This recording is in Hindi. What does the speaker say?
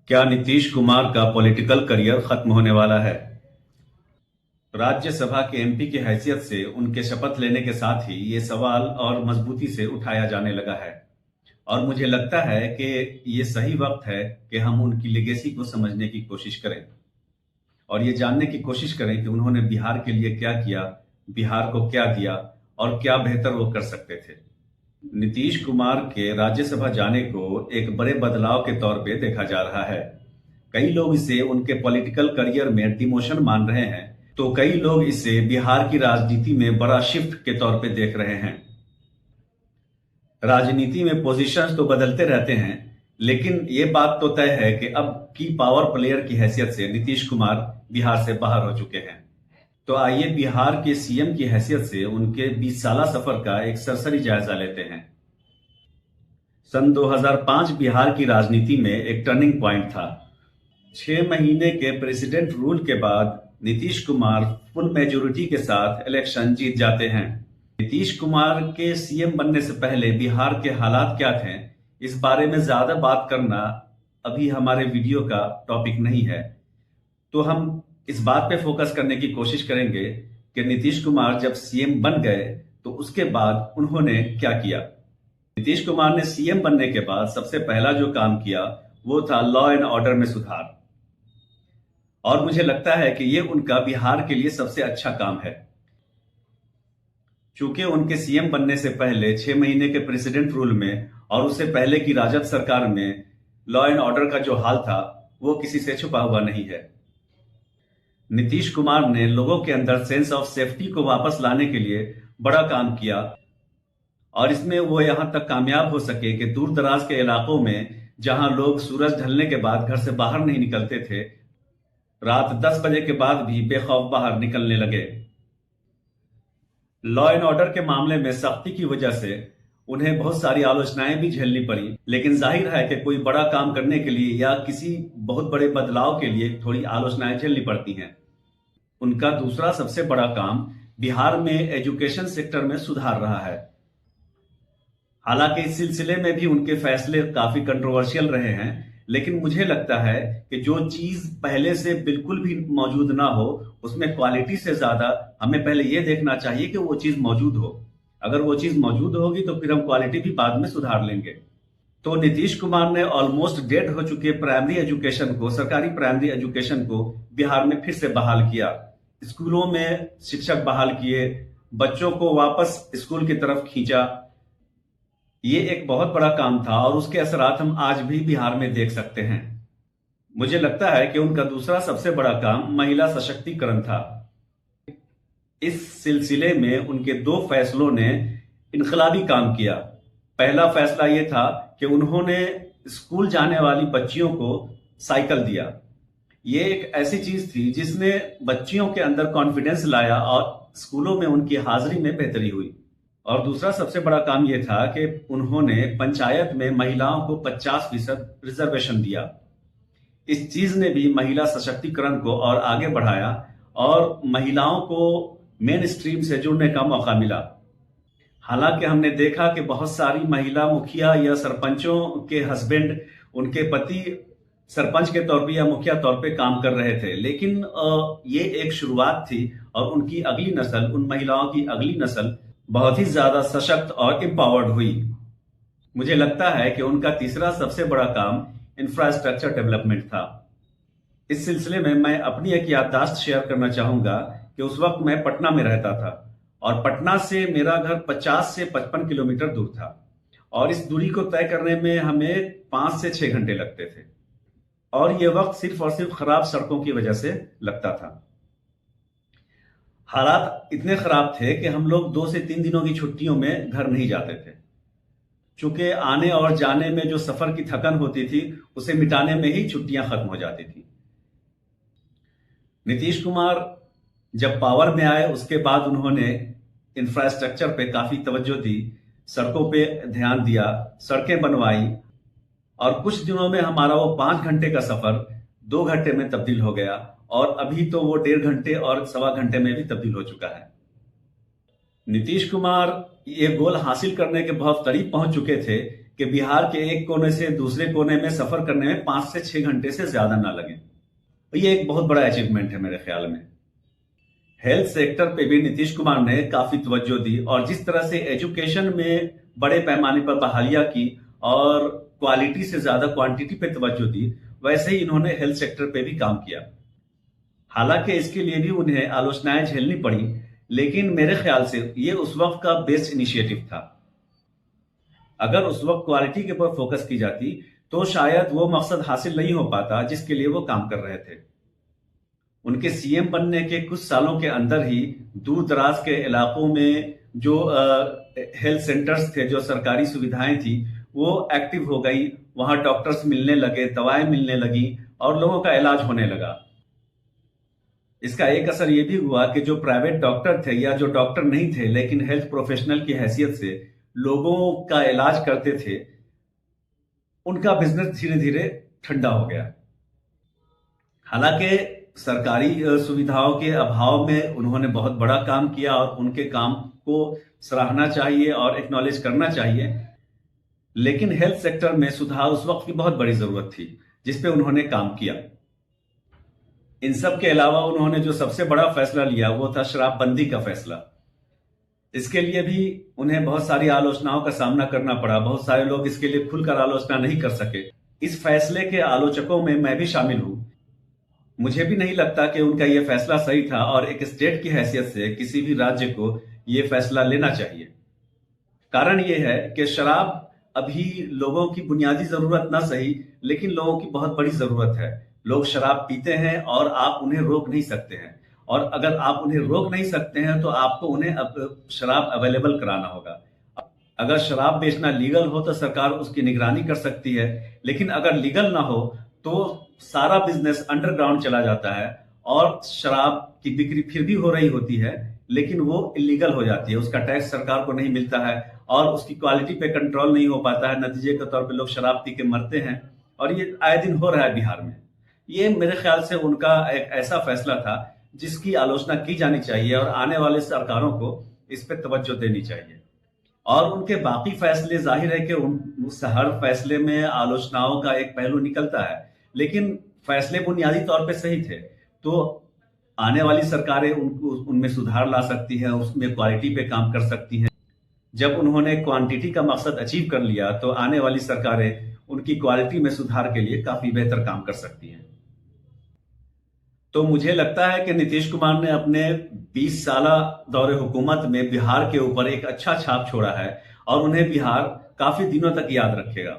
क्या नीतीश कुमार का पॉलिटिकल करियर खत्म होने वाला है? राज्यसभा के एमपी की हैसियत से उनके शपथ लेने के साथ ही ये सवाल और मजबूती से उठाया जाने लगा है। और मुझे लगता है कि ये सही वक्त है कि हम उनकी लेगेसी को समझने की कोशिश करें और ये जानने की कोशिश करें कि उन्होंने बिहार के लिए क्या किया, बिहार को क्या दिया और क्या बेहतर वो कर सकते थे। नीतीश कुमार के राज्यसभा जाने को एक बड़े बदलाव के तौर पे देखा जा रहा है। कई लोग इसे उनके पॉलिटिकल करियर में डिमोशन मान रहे हैं, तो कई लोग इसे बिहार की राजनीति में बड़ा शिफ्ट के तौर पे देख रहे हैं। राजनीति में पोजीशंस तो बदलते रहते हैं, लेकिन ये बात तो तय है कि अब की पावर प्लेयर की हैसियत से नीतीश कुमार बिहार से बाहर हो चुके हैं। तो आइए बिहार के सीएम की हैसियत से उनके 20 साला सफर का एक सरसरी जायजा लेते हैं। सन 2005 बिहार की राजनीति में एक टर्निंग पॉइंट था। 6 महीने के प्रेसिडेंट रूल के बाद नीतीश कुमार फुल मेजोरिटी के साथ इलेक्शन जीत जाते हैं। नीतीश कुमार के सीएम बनने से पहले बिहार के हालात क्या थे, इस बारे में ज्यादा बात करना अभी हमारे वीडियो का टॉपिक नहीं है। तो हम इस बात पे फोकस करने की कोशिश करेंगे कि नीतीश कुमार जब सीएम बन गए तो उसके बाद उन्होंने क्या किया। नीतीश कुमार ने सीएम बनने के बाद सबसे पहला जो काम किया वो था लॉ एंड ऑर्डर में सुधार, और मुझे लगता है कि ये उनका बिहार के लिए सबसे अच्छा काम है। चूंकि उनके सीएम बनने से पहले 6 महीने के प्रेसिडेंट रूल में और उससे पहले की राजद सरकार में लॉ एंड ऑर्डर का जो हाल था वो किसी से छुपा हुआ नहीं है। नीतीश कुमार ने लोगों के अंदर सेंस ऑफ सेफ्टी को वापस लाने के लिए बड़ा काम किया, और इसमें वो यहां तक कामयाब हो सके कि दूर दराज के इलाकों में जहां लोग सूरज ढलने के बाद घर से बाहर नहीं निकलते थे, रात 10 बजे के बाद भी बेखौफ बाहर निकलने लगे। लॉ एंड ऑर्डर के मामले में सख्ती की वजह से उन्हें बहुत सारी आलोचनाएं भी झेलनी पड़ी, लेकिन जाहिर है कि कोई बड़ा काम करने के लिए या किसी बहुत बड़े बदलाव के लिए थोड़ी आलोचनाएं झेलनी पड़ती हैं। उनका दूसरा सबसे बड़ा काम बिहार में एजुकेशन सेक्टर में सुधार रहा है। हालांकि इस सिलसिले में भी उनके फैसले काफी कंट्रोवर्शियल रहे हैं, लेकिन मुझे लगता है कि जो चीज पहले से बिल्कुल भी मौजूद ना हो, उसमें क्वालिटी से ज्यादा हमें पहले यह देखना चाहिए कि वो चीज मौजूद हो। अगर वो चीज मौजूद होगी तो फिर हम क्वालिटी भी बाद में सुधार लेंगे। तो नीतीश कुमार ने ऑलमोस्ट डेड हो चुके प्राइमरी एजुकेशन को, सरकारी प्राइमरी एजुकेशन को बिहार में फिर से बहाल किया। स्कूलों में शिक्षक बहाल किए, बच्चों को वापस स्कूल की तरफ खींचा। ये एक बहुत बड़ा काम था और उसके असरात हम आज भी बिहार में देख सकते हैं। मुझे लगता है कि उनका दूसरा सबसे बड़ा काम महिला सशक्तिकरण था। इस सिलसिले में उनके 2 फैसलों ने इनकलाबी काम किया। पहला फैसला यह था कि उन्होंने स्कूल जाने वाली बच्चियों को साइकिल दिया। ये एक ऐसी चीज थी जिसने बच्चियों के अंदर कॉन्फिडेंस लाया और स्कूलों में उनकी हाजिरी में बेहतरी हुई। और दूसरा सबसे बड़ा काम यह था कि उन्होंने पंचायत में महिलाओं को 50% रिजर्वेशन दिया। इस चीज ने भी महिला सशक्तिकरण को और आगे बढ़ाया और महिलाओं को मेन स्ट्रीम से जुड़ने का मौका मिला। हालांकि हमने देखा कि बहुत सारी महिला मुखिया या सरपंचों के हस्बैंड, उनके पति सरपंच के तौर पे या मुखिया तौर पे काम कर रहे थे, लेकिन ये एक शुरुआत थी और उनकी अगली नस्ल, उन महिलाओं की अगली नस्ल बहुत ही ज्यादा सशक्त और एम्पावर्ड हुई। मुझे लगता है कि उनका तीसरा सबसे बड़ा काम इंफ्रास्ट्रक्चर डेवलपमेंट था। इस सिलसिले में मैं अपनी एक याददाश्त शेयर करना चाहूंगा कि उस वक्त मैं पटना में रहता था और पटना से मेरा घर 50 से 55 किलोमीटर दूर था, और इस दूरी को तय करने में हमें 5 से 6 घंटे लगते थे, और यह वक्त सिर्फ और सिर्फ खराब सड़कों की वजह से लगता था। हालात इतने खराब थे कि हम लोग 2 से 3 दिनों की छुट्टियों में घर नहीं जाते थे। चूंकि आने और जाने में जो सफर की थकन होती थी उसे मिटाने में ही छुट्टियां खत्म हो जाती थी। नीतीश कुमार जब पावर में आए उसके बाद उन्होंने इंफ्रास्ट्रक्चर पे काफी तवज्जो दी, सड़कों पे ध्यान दिया, सड़कें बनवाई, और कुछ दिनों में हमारा वो 5 घंटे का सफर 2 घंटे में तब्दील हो गया, और अभी तो वो 1.5 घंटे और 1.25 घंटे में भी तब्दील हो चुका है। नीतीश कुमार ये गोल हासिल करने के बहुत करीब पहुंच चुके थे कि बिहार के एक कोने से दूसरे कोने में सफर करने में 5 से 6 घंटे से ज्यादा ना लगे। तो ये एक बहुत बड़ा अचीवमेंट है मेरे ख्याल में। हेल्थ सेक्टर पे भी नीतीश कुमार ने काफी तवज्जो दी और जिस तरह से एजुकेशन में बड़े पैमाने पर बहालियां की और क्वालिटी से ज्यादा क्वांटिटी पे तवज्जो दी, वैसे ही इन्होंने हेल्थ सेक्टर पे भी काम किया। हालांकि इसके लिए भी उन्हें आलोचनाएं झेलनी पड़ी, लेकिन मेरे ख्याल से ये उस वक्त का बेस्ट इनिशिएटिव था। अगर उस वक्त क्वालिटी के ऊपर फोकस की जाती तो शायद वो मकसद हासिल नहीं हो पाता जिसके लिए वो काम कर रहे थे। उनके सीएम बनने के कुछ सालों के अंदर ही दूर दराज के इलाकों में जो हेल्थ सेंटर्स थे, जो सरकारी सुविधाएं थी, वो एक्टिव हो गई। वहां डॉक्टर्स मिलने लगे, दवाएं मिलने लगी और लोगों का इलाज होने लगा। इसका एक असर ये भी हुआ कि जो प्राइवेट डॉक्टर थे या जो डॉक्टर नहीं थे लेकिन हेल्थ प्रोफेशनल की हैसियत से लोगों का इलाज करते थे, उनका बिजनेस धीरे धीरे ठंडा हो गया। हालांकि सरकारी सुविधाओं के अभाव में उन्होंने बहुत बड़ा काम किया और उनके काम को सराहना चाहिए और एक्नॉलेज करना चाहिए, लेकिन हेल्थ सेक्टर में सुधार उस वक्त की बहुत बड़ी जरूरत थी जिस पे उन्होंने काम किया। इन सब के अलावा उन्होंने जो सबसे बड़ा फैसला लिया वो था शराबबंदी का फैसला। इसके लिए भी उन्हें बहुत सारी आलोचनाओं का सामना करना पड़ा। बहुत सारे लोग इसके लिए खुलकर आलोचना नहीं कर सके। इस फैसले के आलोचकों में मैं भी शामिल हूं। मुझे भी नहीं लगता कि उनका यह फैसला सही था और एक स्टेट की हैसियत से किसी भी राज्य को यह फैसला लेना चाहिए। कारण यह है कि शराब अभी लोगों की बुनियादी जरूरत ना सही, लेकिन लोगों की बहुत बड़ी जरूरत है। लोग शराब पीते हैं और आप उन्हें रोक नहीं सकते हैं, और अगर आप उन्हें रोक नहीं सकते हैं तो आपको उन्हें शराब अवेलेबल कराना होगा। अगर शराब बेचना लीगल हो तो सरकार उसकी निगरानी कर सकती है, लेकिन अगर लीगल ना हो तो सारा बिजनेस अंडरग्राउंड चला जाता है और शराब की बिक्री फिर भी हो रही होती है, लेकिन वो इलीगल हो जाती है। उसका टैक्स सरकार को नहीं मिलता है और उसकी क्वालिटी पे कंट्रोल नहीं हो पाता है। नतीजे के तौर पे लोग शराब पी के मरते हैं और ये आए दिन हो रहा है बिहार में। ये मेरे ख्याल से उनका एक ऐसा फैसला था जिसकी आलोचना की जानी चाहिए और आने वाले सरकारों को इस पे तवज्जो देनी चाहिए। और उनके बाकी फैसले, जाहिर है कि उस हर फैसले में आलोचनाओं का एक पहलू निकलता है, लेकिन फैसले बुनियादी तौर पे सही थे। तो आने वाली सरकारें उनमें सुधार ला सकती हैं, उसमें क्वालिटी पे काम कर सकती हैं। जब उन्होंने क्वांटिटी का मकसद अचीव कर लिया तो आने वाली सरकारें उनकी क्वालिटी में सुधार के लिए काफी बेहतर काम कर सकती हैं। तो मुझे लगता है कि नीतीश कुमार ने अपने 20 साला दौरे हुकूमत में बिहार के ऊपर एक अच्छा छाप छोड़ा है और उन्हें बिहार काफी दिनों तक याद रखेगा।